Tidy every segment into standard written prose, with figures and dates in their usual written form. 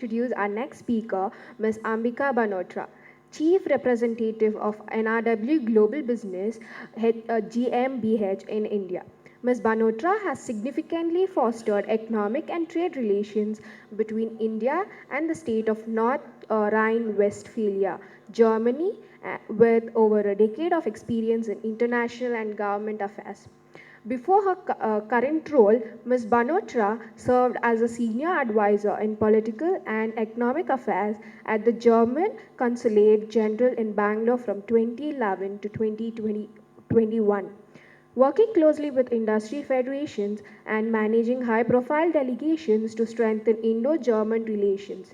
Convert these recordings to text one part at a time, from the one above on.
Introduce our next speaker, Ms. Ambika Banotra, Chief Representative of NRW Global Business GmbH in India. Ms. Banotra has significantly fostered economic and trade relations between India and the state of North Rhine Westphalia, Germany, with over a decade of experience in international and government affairs. Before her current role, Ms. Banotra served as a senior advisor in political and economic affairs at the German Consulate General in Bangalore from 2011 to 2021, working closely with industry federations and managing high-profile delegations to strengthen Indo-German relations.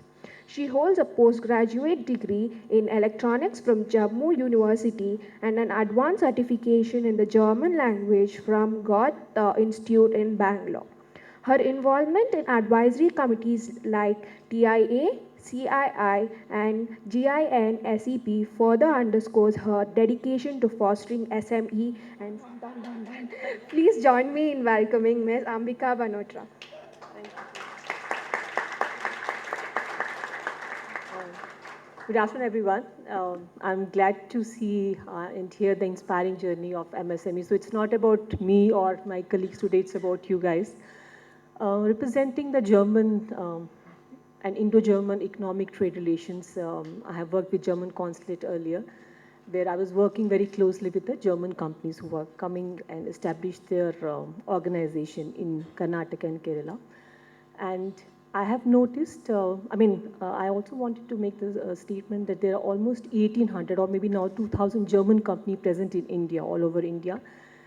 She holds a postgraduate degree in electronics from Jammu University and an advanced certification in the German language from Goethe Institute in Bangalore. Her involvement in advisory committees like TIA, CII, and GINSEP further underscores her dedication to fostering SME and please join me in welcoming Ms. Ambika Banotra. Good afternoon, everyone. I'm glad to see and hear the inspiring journey of MSME. So it's not about me or my colleagues today, it's about you guys. Representing the German and Indo-German economic trade relations, I have worked with German consulate earlier, where I was working very closely with the German companies who were coming and established their organization in Karnataka and Kerala. And I have noticed, I also wanted to make this statement that there are almost 1,800 or maybe now 2,000 German companies present in India, all over India.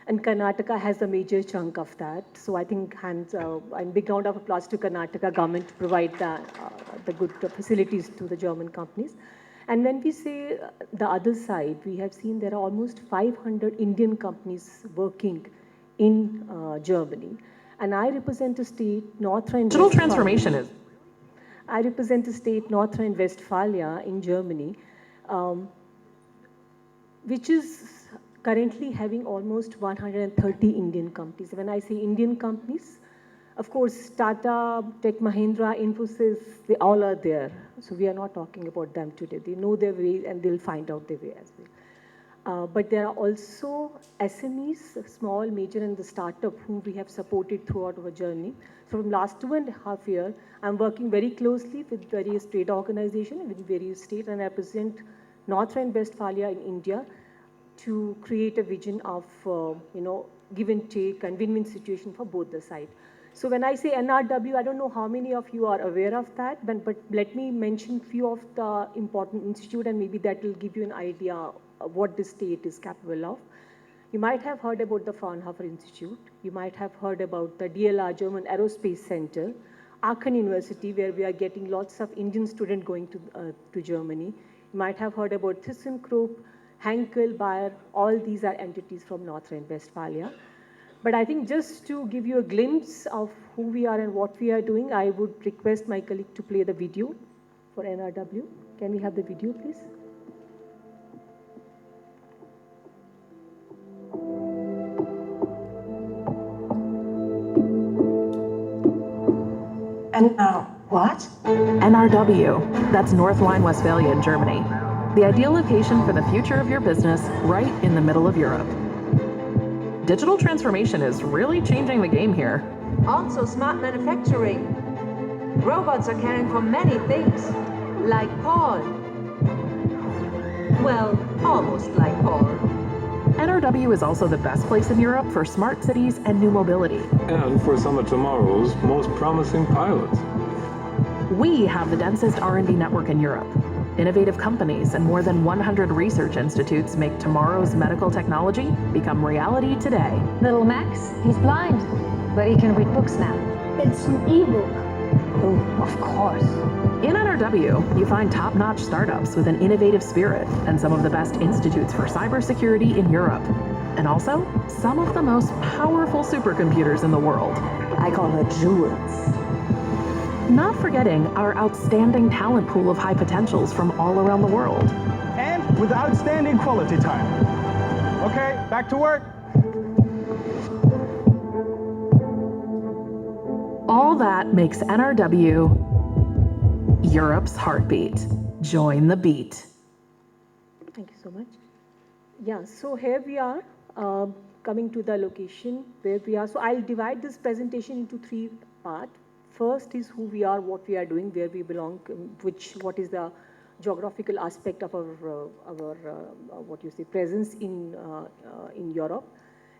And Karnataka has a major chunk of that. So I think and big round of applause to Karnataka government to provide the good facilities to the German companies. And when we say the other side, we have seen there are almost 500 Indian companies working in Germany. And I represent a state, North Rhine Digital transformation is. I represent a state, North Rhine Westphalia in Germany, which is currently having almost 130 Indian companies. When I say Indian companies, of course, Tata, Tech Mahindra, Infosys, they all are there. So we are not talking about them today. They know their way and they'll find out their way as well. But there are also SMEs, small, major, and the startup whom we have supported throughout our journey. So from last 2.5 years, I'm working very closely with various trade organizations in various states, and I represent North Rhine Westphalia in India to create a vision of give and take and win-win situation for both the sides. So when I say NRW, I don't know how many of you are aware of that, but let me mention few of the important institutes, and maybe that will give you an idea of what the state is capable of. You might have heard about the Fraunhofer Institute. You might have heard about the DLR, German Aerospace Center, Aachen University, where we are getting lots of Indian students going to Germany. You might have heard about ThyssenKrupp, Henkel, Bayer. All these are entities from North Rhine-Westphalia. But I think just to give you a glimpse of who we are and what we are doing, I would request my colleague to play the video for NRW. Can we have the video, please? And what? NRW. That's North Rhine Westphalia in Germany. The ideal location for the future of your business, right in the middle of Europe. Digital transformation is really changing the game here. Also smart manufacturing. Robots are caring for many things, like Paul. Well, almost like Paul. NRW is also the best place in Europe for smart cities and new mobility. And for some of tomorrow's most promising pilots. We have the densest R&D network in Europe. Innovative companies and more than 100 research institutes make tomorrow's medical technology become reality today. Little Max, he's blind, but he can read books now. It's an ebook. Oh, of course. In NRW, you find top-notch startups with an innovative spirit and some of the best institutes for cybersecurity in Europe. And also, some of the most powerful supercomputers in the world. I call her Jules. Not forgetting our outstanding talent pool of high potentials from all around the world. And with outstanding quality time. Okay, back to work. All that makes NRW Europe's heartbeat. Join the beat. Thank you so much. Yeah, so here we are coming to the location where we are. So I'll divide this presentation into three parts. First is who we are, what we are doing, where we belong, what is the geographical aspect of our presence in Europe.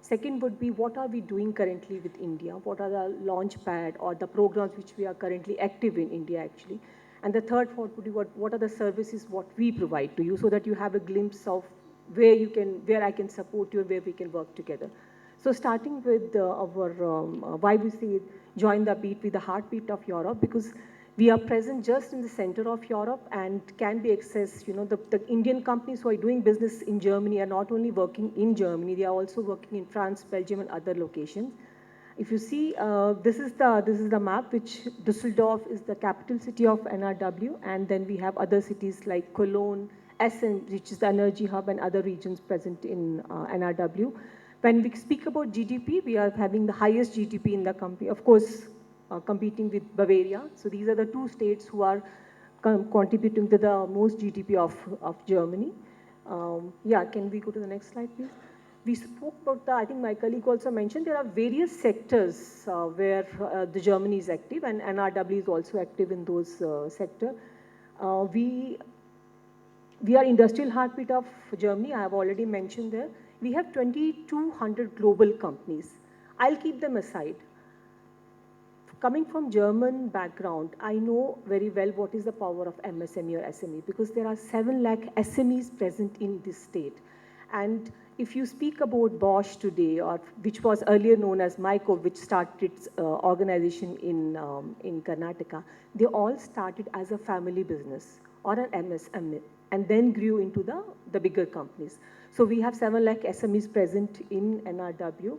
Second would be what are we doing currently with India? What are the Launchpad or the programs which we are currently active in India actually? And the third part would be what are the services what we provide to you, so that you have a glimpse of where I can support you, where we can work together. So starting with why we say join the beat with the heartbeat of Europe, because we are present just in the center of Europe and can be accessed, the Indian companies who are doing business in Germany are not only working in Germany, they are also working in France, Belgium, and other locations. If you see, this is the map, which Düsseldorf is the capital city of NRW, and then we have other cities like Cologne, Essen, which is the energy hub, and other regions present in NRW. When we speak about GDP, we are having the highest GDP in the country, of course, competing with Bavaria. So these are the two states who are contributing to the most GDP of Germany. Yeah, can we go to the next slide, please? We spoke about I think my colleague also mentioned, there are various sectors where the Germany is active, and NRW is also active in those sectors. We are industrial heartbeat of Germany, I have already mentioned there. We have 2,200 global companies. I'll keep them aside. Coming from German background, I know very well what is the power of MSME or SME, because there are 7 lakh SMEs present in this state. And if you speak about Bosch today, or which was earlier known as Myco, which started its organization in Karnataka, they all started as a family business or an MSME, and then grew into the bigger companies. So we have 7 lakh SMEs present in NRW.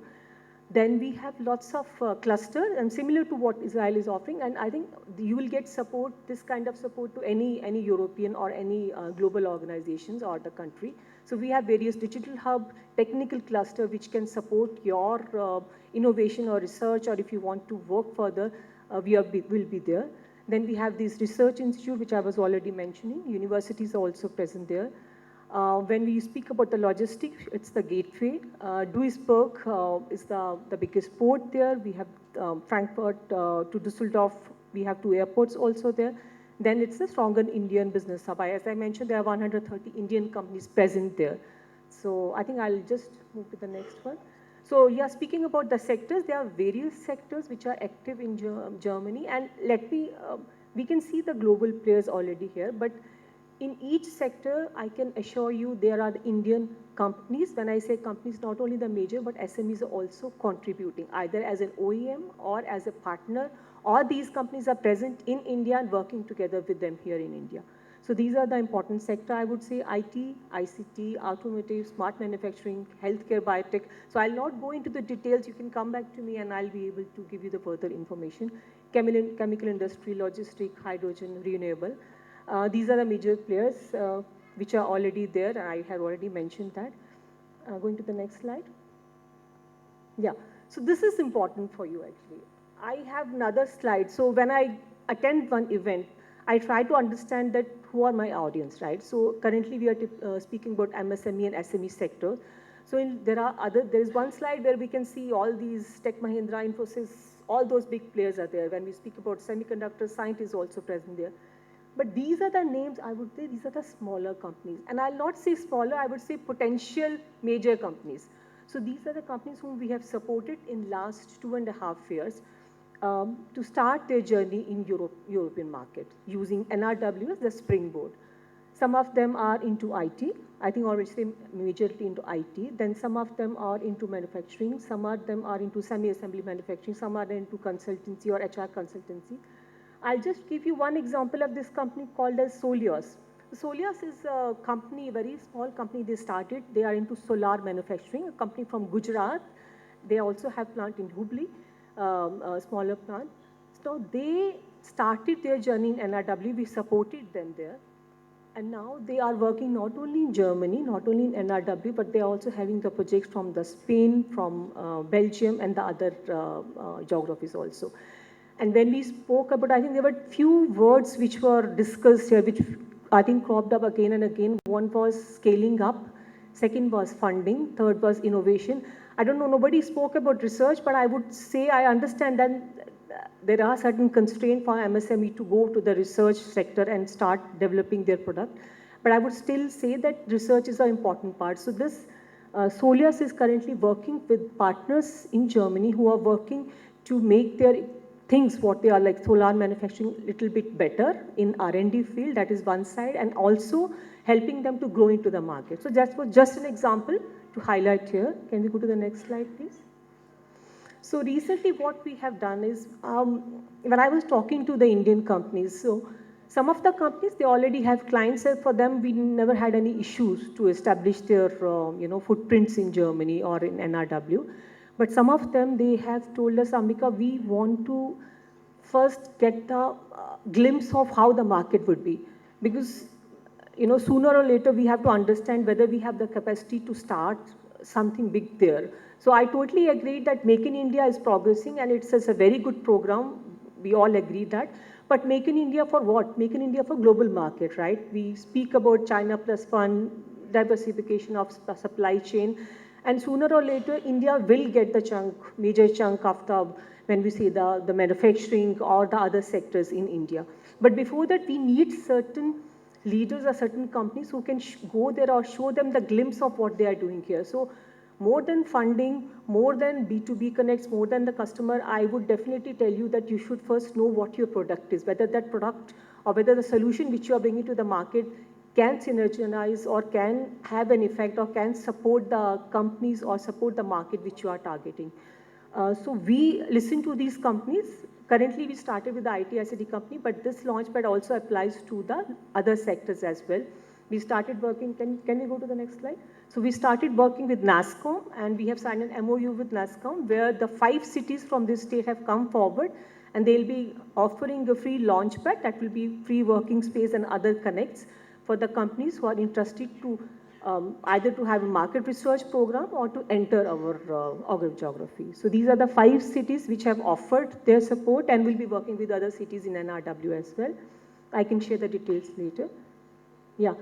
Then we have lots of clusters, and similar to what Israel is offering, and I think you will get support, this kind of support to any European or any global organizations or the country. So we have various digital hub, technical cluster, which can support your innovation or research, or if you want to work further, will be there. Then we have this research institute, which I was already mentioning. Universities are also present there. When we speak about the logistics, it's the gateway. Duisburg is the biggest port there. We have Frankfurt to Düsseldorf. We have 2 airports also there. Then it's a stronger Indian business hub. As I mentioned, there are 130 Indian companies present there. So I think I'll just move to the next one. So yeah, speaking about the sectors, there are various sectors which are active in Germany. And we can see the global players already here, but in each sector, I can assure you there are Indian companies. When I say companies, not only the major, but SMEs are also contributing, either as an OEM or as a partner, or these companies are present in India and working together with them here in India. So these are the important sector, I would say: IT, ICT, automotive, smart manufacturing, healthcare, biotech. So I'll not go into the details. You can come back to me and I'll be able to give you the further information. Chemical industry, logistic, hydrogen, renewable. These are the major players which are already there, and I have already mentioned that. Going to the next slide. Yeah, so this is important for you actually. I have another slide. So when I attend one event, I try to understand that who are my audience, right? So currently we are speaking about MSME and SME sector. So there is one slide where we can see all these Tech Mahindra, Infosys, all those big players are there. When we speak about semiconductor, scientists also present there. But these are the names, I would say, these are the smaller companies. And I'll not say smaller, I would say potential major companies. So these are the companies whom we have supported in last 2.5 years to start their journey in European market using NRW as the springboard. Some of them are into IT. I think I would say majorly into IT. Then some of them are into manufacturing. Some of them are into semi-assembly manufacturing. Some are into consultancy or HR consultancy. I'll just give you one example of this company called as Solios. Solios is a company, a very small company they started. They are into solar manufacturing, a company from Gujarat. They also have plant in Hubli, a smaller plant. So they started their journey in NRW. We supported them there. And now they are working not only in Germany, not only in NRW, but they are also having the projects from Spain, from Belgium, and the other geographies also. And when we spoke about, I think there were few words which were discussed here, which I think cropped up again and again. One was scaling up, second was funding, third was innovation. I don't know, nobody spoke about research, but I would say I understand that there are certain constraints for MSME to go to the research sector and start developing their product. But I would still say that research is an important part. So this Solias is currently working with partners in Germany who are working to make their things what they are, like solar manufacturing, little bit better in R&D field. That is one side, and also helping them to grow into the market. So that was just an example to highlight here. Can we go to the next slide, please? So recently what we have done is, when I was talking to the Indian companies, so some of the companies, they already have clients. For them, we never had any issues to establish their footprints in Germany or in NRW. But some of them, they have told us, Ambika, we want to first get the glimpse of how the market would be. Because sooner or later, we have to understand whether we have the capacity to start something big there. So I totally agree that Make in India is progressing, and it's a very good program. We all agree that. But Make in India for what? Make in India for global market, right? We speak about China Plus One, diversification of supply chain. And sooner or later, India will get the major chunk of when we say the manufacturing or the other sectors in India. But before that, we need certain leaders or certain companies who can go there or show them the glimpse of what they are doing here. So more than funding, more than B2B connects, more than the customer, I would definitely tell you that you should first know what your product is, whether that product or whether the solution which you are bringing to the market can synergize or can have an effect or can support the companies or support the market which you are targeting. So we listen to these companies. Currently, we started with the IT ICT company, but this Launchpad also applies to the other sectors as well. We started working, can we go to the next slide? So we started working with NASSCOM, and we have signed an MOU with NASSCOM, where the 5 cities from this state have come forward, and they'll be offering a free Launchpad that will be free working space and other connects for the companies who are interested to either to have a market research program or to enter our geography. So these are the 5 cities which have offered their support, and we'll be working with other cities in NRW as well. I can share the details later. Yeah.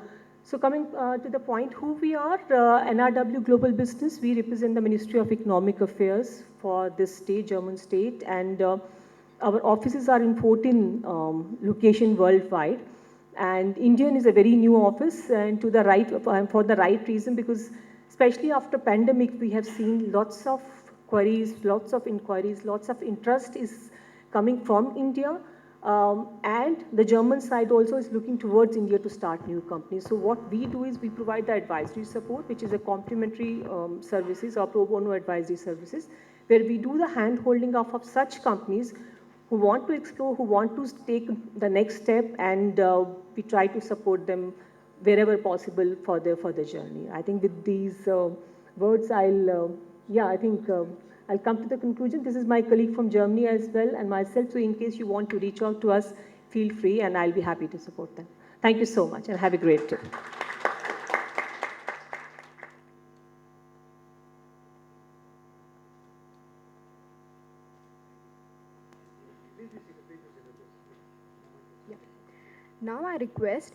So coming to the point, who we are, NRW Global Business, we represent the Ministry of Economic Affairs for this state, German state, and our offices are in 14 locations worldwide. And Indian is a very new office, and to the right, for the right reason, because especially after pandemic, we have seen lots of queries, lots of inquiries, lots of interest is coming from India. And the German side also is looking towards India to start new companies. So what we do is we provide the advisory support, which is a complementary services or pro bono advisory services, where we do the hand-holding of such companies who want to explore, who want to take the next step, and we try to support them wherever possible for their journey. I think with these words, I'll come to the conclusion. This is my colleague from Germany as well, and myself, so in case you want to reach out to us, feel free, and I'll be happy to support them. Thank you so much, and have a great day. Now I request